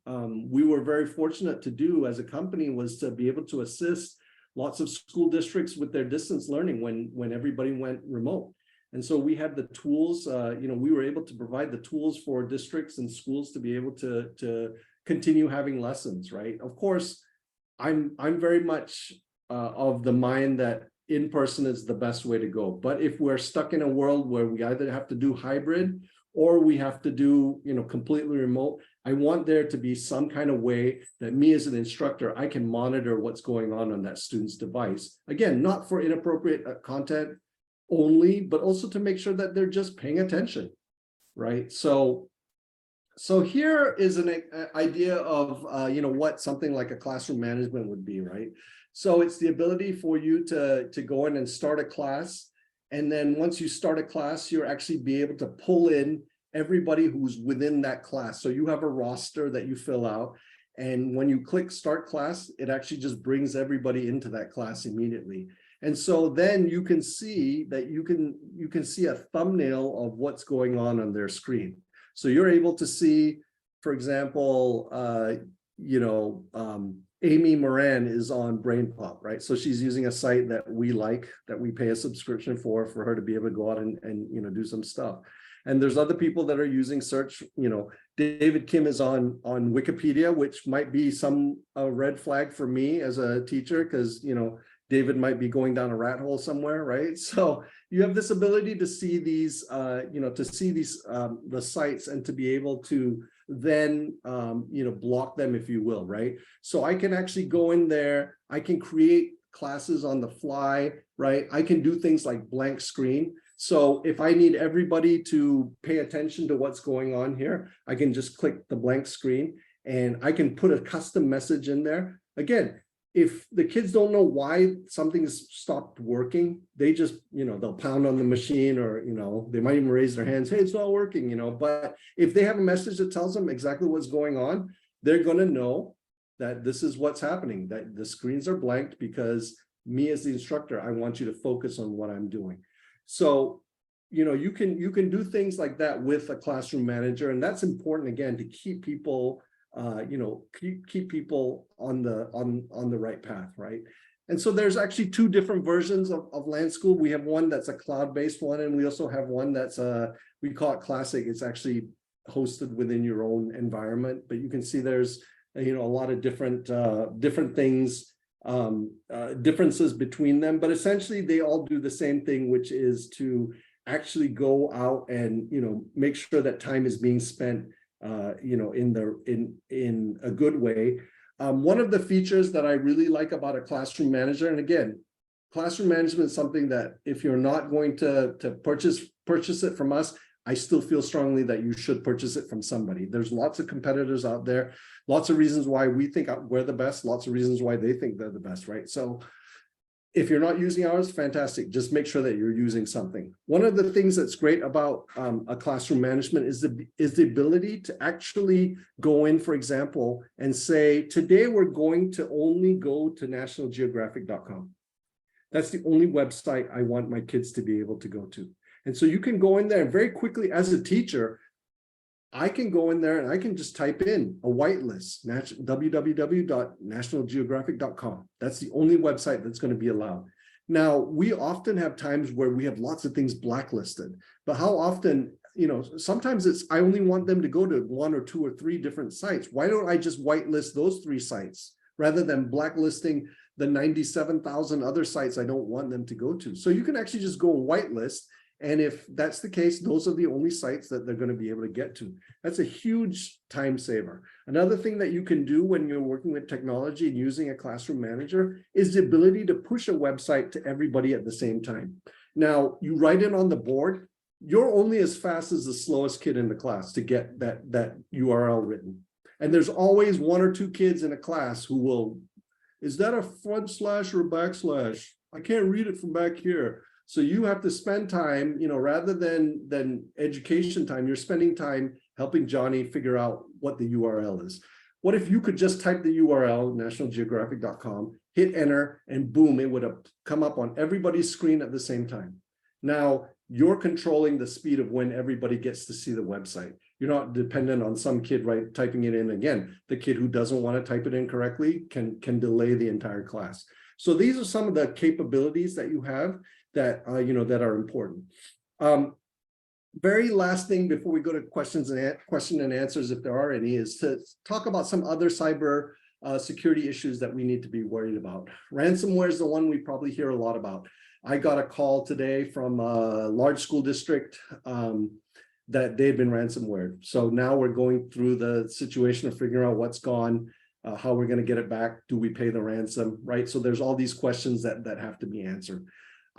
we were very fortunate to do as a company was to be able to assist lots of school districts with their distance learning when everybody went remote. And so we had the tools, we were able to provide the tools for districts and schools to be able to continue having lessons, right? Of course, I'm very much of the mind that in-person is the best way to go. But if we're stuck in a world where we either have to do hybrid or we have to do, completely remote, I want there to be some kind of way that me as an instructor, I can monitor what's going on that student's device. Again, not for inappropriate content only, but also to make sure that they're just paying attention, right? So here is an idea of, what something like a classroom management would be, right? So it's the ability for you to go in and start a class. And then once you start a class, you're actually be able to pull in everybody who's within that class. So you have a roster that you fill out. And when you click start class, it actually just brings everybody into that class immediately. And so then you can see that you can see a thumbnail of what's going on their screen. So you're able to see, for example, Amy Moran is on BrainPop, right? So she's using a site that we like, that we pay a subscription for her to be able to go out and do some stuff. And there's other people that are using search. David Kim is on Wikipedia, which might be a red flag for me as a teacher, because David might be going down a rat hole somewhere, right? So you have this ability to see these, the sites, and to be able to then, block them, if you will, right? So I can actually go in there, I can create classes on the fly, right? I can do things like blank screen. So if I need everybody to pay attention to what's going on here, I can just click the blank screen and I can put a custom message in there. Again, if the kids don't know why something has stopped working, they just, they'll pound on the machine, or, they might even raise their hands, hey, it's not working, but if they have a message that tells them exactly what's going on, they're going to know that this is what's happening, that the screens are blanked because me as the instructor, I want you to focus on what I'm doing. So, you can do things like that with a classroom manager, and that's important, again, to keep people keep people on the right path, right? And so there's actually two different versions of Land School. We have one that's a cloud-based one, and we also have one that's we call it Classic. It's actually hosted within your own environment, but you can see there's a lot of different things, differences between them, but essentially they all do the same thing, which is to actually go out and make sure that time is being spent in a good way. One of the features that I really like about a classroom manager, and again, classroom management is something that if you're not going to purchase it from us, I still feel strongly that you should purchase it from somebody. There's lots of competitors out there, lots of reasons why we think we're the best, lots of reasons why they think they're the best, right? So if you're not using ours, fantastic. Just make sure that you're using something. One of the things that's great about a classroom management is the ability to actually go in, for example, and say, today we're going to only go to nationalgeographic.com. That's the only website I want my kids to be able to go to. And so you can go in there and very quickly, as a teacher, I can go in there and I can just type in a whitelist, www.nationalgeographic.com. That's the only website that's going to be allowed. Now, we often have times where we have lots of things blacklisted, but how often, sometimes I only want them to go to 1 or 2 or 3 different sites. Why don't I just whitelist those 3 sites rather than blacklisting the 97,000 other sites I don't want them to go to? So you can actually just go whitelist. And if that's the case, those are the only sites that they're going to be able to get to. That's a huge time saver. Another thing that you can do when you're working with technology and using a classroom manager is the ability to push a website to everybody at the same time. Now, you write it on the board, you're only as fast as the slowest kid in the class to get that URL written. And there's always 1 or 2 kids in a class who will, is that a front slash or a backslash? I can't read it from back here. So you have to spend time, rather than education time, you're spending time helping Johnny figure out what the URL is. What if you could just type the URL, nationalgeographic.com, hit enter, and boom, it would have come up on everybody's screen at the same time. Now, you're controlling the speed of when everybody gets to see the website. You're not dependent on some kid typing it in again. The kid who doesn't want to type it in correctly can delay the entire class. So these are some of the capabilities that you have that that are important. Very last thing before we go to question and answers, if there are any, is to talk about some other cyber security issues that we need to be worried about. Ransomware is the one we probably hear a lot about. I got a call today from a large school district that they'd been ransomware. So now we're going through the situation of figuring out what's gone, how we're going to get it back. Do we pay the ransom, right? So there's all these questions that have to be answered.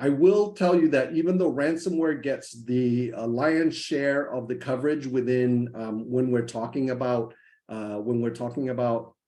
I will tell you that even though ransomware gets the lion's share of the coverage within when we're talking about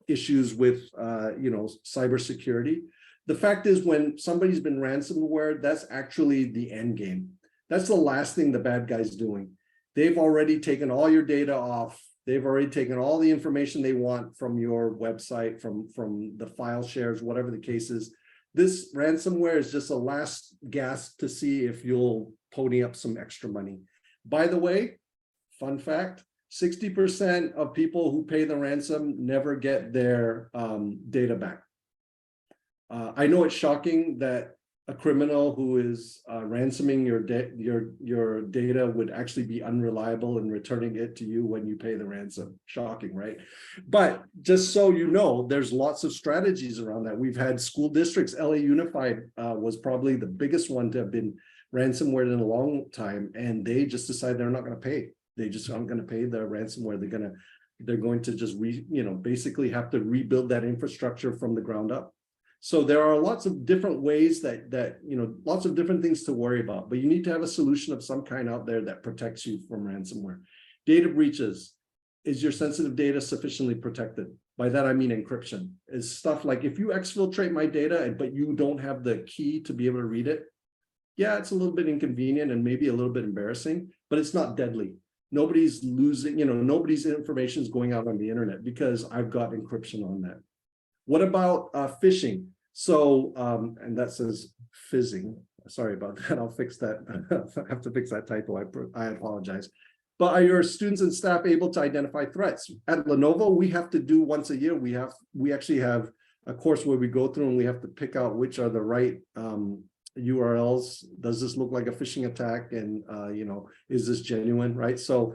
issues with cybersecurity, the fact is when somebody's been ransomware, that's actually the end game. That's the last thing the bad guy's doing. They've already taken all your data off They've already taken all the information they want from your website, from the file shares, whatever the case is. This ransomware is just a last gasp to see if you'll pony up some extra money. By the way, fun fact, 60% of people who pay the ransom never get their data back. I know it's shocking that a criminal who is ransoming your data would actually be unreliable in returning it to you when you pay the ransom. Shocking, right? But just so you know, there's lots of strategies around that. We've had school districts. LA Unified was probably the biggest one to have been ransomware in a long time, and they just decided they're not going to pay. They just aren't going to pay the ransomware. They're going to just basically have to rebuild that infrastructure from the ground up. So there are lots of different ways that lots of different things to worry about, but you need to have a solution of some kind out there that protects you from ransomware. Data breaches. Is your sensitive data sufficiently protected? By that, I mean encryption. Is stuff like if you exfiltrate my data, but you don't have the key to be able to read it, yeah, it's a little bit inconvenient and maybe a little bit embarrassing, but it's not deadly. Nobody's losing, nobody's information is going out on the internet because I've got encryption on that. What about phishing? So, and that says fizzing. Sorry about that. I'll fix that. I have to fix that typo. I apologize. But are your students and staff able to identify threats? At Lenovo, we have to do once a year. We actually have a course where we go through and we have to pick out which are the right URLs. Does this look like a phishing attack? And is this genuine? Right. So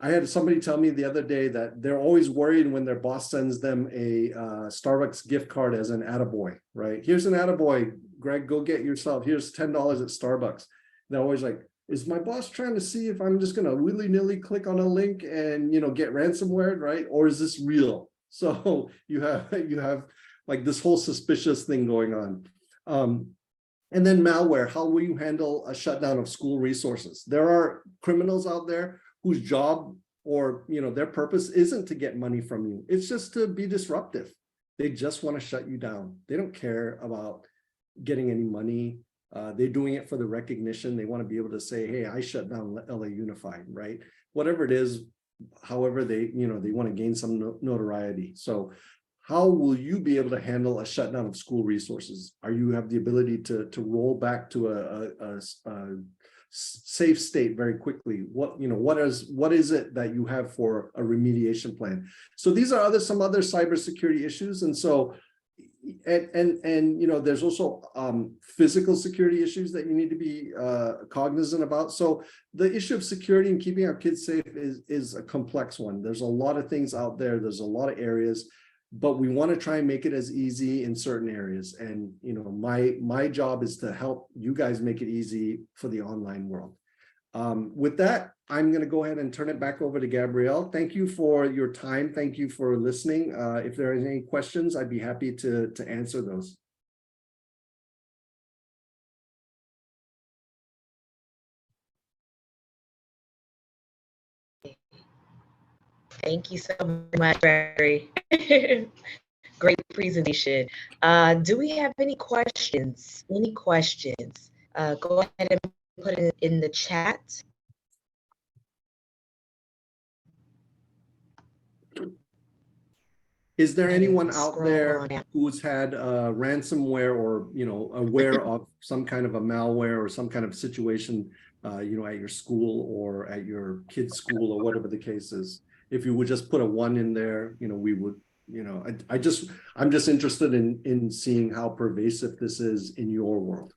I had somebody tell me the other day that they're always worried when their boss sends them a Starbucks gift card as an attaboy, right? Here's an attaboy, Greg, go get yourself. Here's $10 at Starbucks. They're always like, is my boss trying to see if I'm just going to willy-nilly click on a link and, get ransomware, right? Or is this real? So you have like this whole suspicious thing going on. And then malware, how will you handle a shutdown of school resources? There are criminals out there whose job or their purpose isn't to get money from you. It's just to be disruptive. They just want to shut you down. They don't care about getting any money. They're doing it for the recognition. They want to be able to say, hey, I shut down LA Unified, right? Whatever it is, however they want to gain some notoriety. So how will you be able to handle a shutdown of school resources? Are you have the ability to roll back to a safe state very quickly? What is it that you have for a remediation plan? So these are some other cybersecurity issues, and so there's also physical security issues that you need to be cognizant about. So the issue of security and keeping our kids safe is a complex one. There's a lot of things out there. There's a lot of areas, but we want to try and make it as easy in certain areas. And my job is to help you guys make it easy for the online world. With that, I'm going to go ahead and turn it back over to Gabrielle. Thank you for your time. Thank you for listening. If there are any questions, I'd be happy to answer those. Thank you so much, Gregory. Great presentation. Do we have any questions? Any questions? Go ahead and put it in the chat. Is there anyone out there who's had ransomware or aware of some kind of a malware or some kind of situation at your school or at your kid's school or whatever the case is? If you would just put a 1 in there, we would, I'm just interested in seeing how pervasive this is in your world.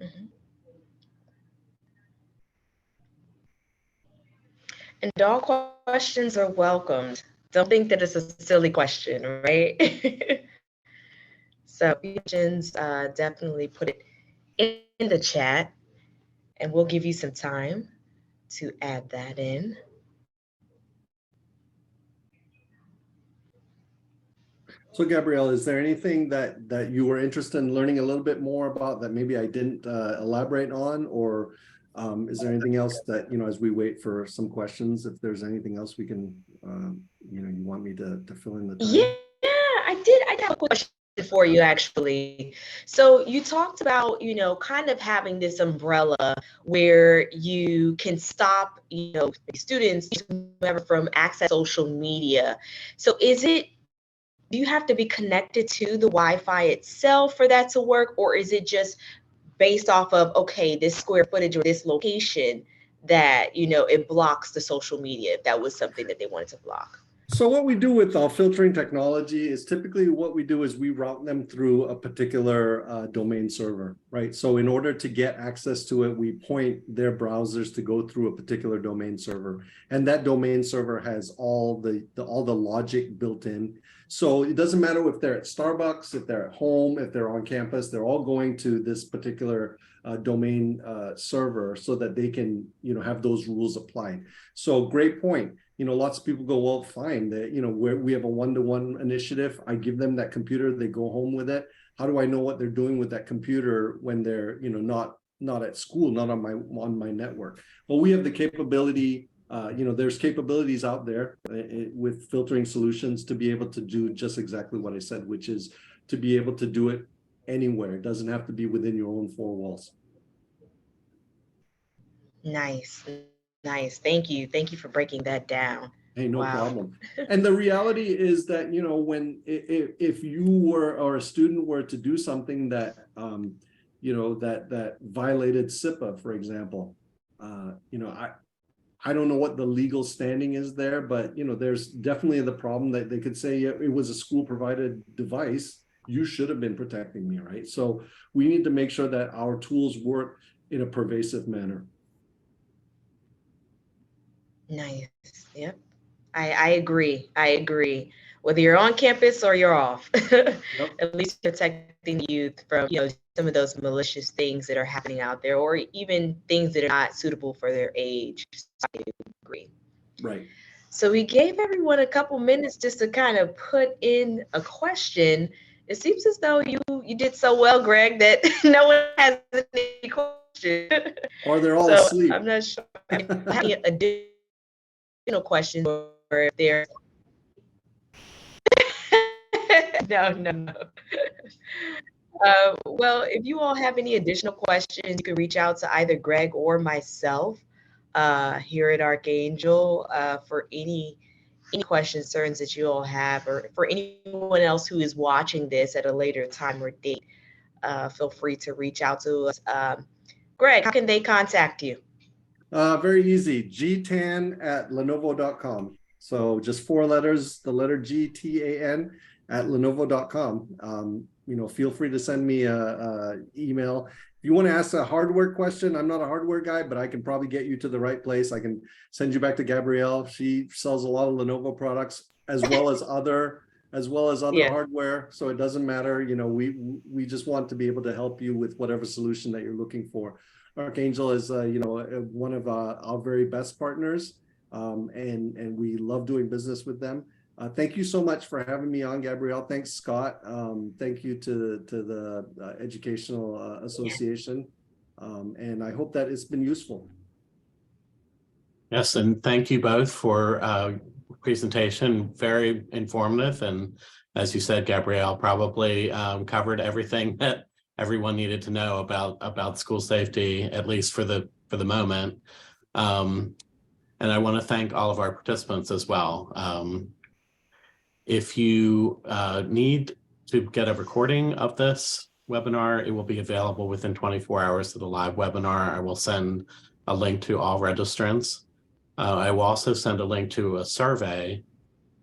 Mm-hmm. And all questions are welcomed. Don't think that it's a silly question, right? So questions, definitely put it in the chat, and we'll give you some time to add that in. So Gabrielle, is there anything that you were interested in learning a little bit more about that maybe I didn't elaborate on, or is there anything else that, as we wait for some questions, if there's anything else we can, you want me to fill in the time? Yeah, I did have a question for you actually. So you talked about, kind of having this umbrella where you can stop, students, whoever, from access social media. So do you have to be connected to the Wi-Fi itself for that to work, or is it just based off of, okay, this square footage or this location that, it blocks the social media if that was something that they wanted to block? So what we do with our filtering technology is typically what we do is we route them through a particular domain server, right? So in order to get access to it, we point their browsers to go through a particular domain server, and that domain server has all the logic built in. So it doesn't matter if they're at Starbucks, if they're at home, if they're on campus, they're all going to this particular domain server so that they can, have those rules applied. So great point. Lots of people go, well, fine, that, we have a one-to-one initiative. I give them that computer, they go home with it. How do I know what they're doing with that computer when they're, not at school, not on my network? Well, we have the capability, there's capabilities out there with filtering solutions to be able to do just exactly what I said, which is to be able to do it anywhere. It doesn't have to be within your own four walls. Nice. Nice. Thank you. Thank you for breaking that down. Hey, no Wow. problem. And the reality is that, if you were, or a student were to do something that, that violated SIPA, for example, I don't know what the legal standing is there, but, there's definitely the problem that they could say, yeah, it was a school provided device. You should have been protecting me, right? So we need to make sure that our tools work in a pervasive manner. Nice. Yep. I agree. I agree. Whether you're on campus or you're off, at least protecting the youth from, some of those malicious things that are happening out there, or even things that are not suitable for their age. I agree. Right. So we gave everyone a couple minutes just to kind of put in a question. It seems as though you did so well, Greg, that no one has any questions. Or they're all so asleep. I'm not sure if any additional questions, or if there's no. Well, if you all have any additional questions, you can reach out to either Greg or myself here at Archangel for any questions, concerns that you all have, or for anyone else who is watching this at a later time or date. Feel free to reach out to us. Greg, how can they contact you? Very easy. gtan@lenovo.com. So just 4 letters, the letter GTAN at lenovo.com. Feel free to send me a email. If you want to ask a hardware question, I'm not a hardware guy, but I can probably get you to the right place. I can send you back to Gabrielle. She sells a lot of Lenovo products as well as other Yeah. hardware. So it doesn't matter. We just want to be able to help you with whatever solution that you're looking for. Archangel is, one of our very best partners, and we love doing business with them. Thank you so much for having me on, Gabrielle. Thanks, Scott. Thank you to the Educational Association, and I hope that it's been useful. Yes, and thank you both for presentation. Very informative, and as you said, Gabrielle probably covered everything that everyone needed to know about school safety, at least for the moment. And I want to thank all of our participants as well. If you need to get a recording of this webinar, it will be available within 24 hours of the live webinar. I will send a link to all registrants. I will also send a link to a survey.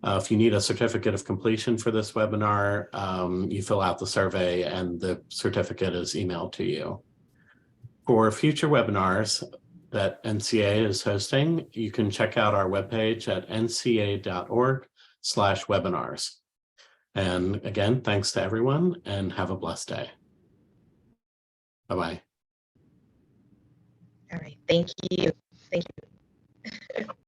If you need a certificate of completion for this webinar, you fill out the survey and the certificate is emailed to you. For future webinars that NCA is hosting, you can check out our webpage at nca.org/webinars. And again, thanks to everyone and have a blessed day. Bye-bye. All right. Thank you. Thank you.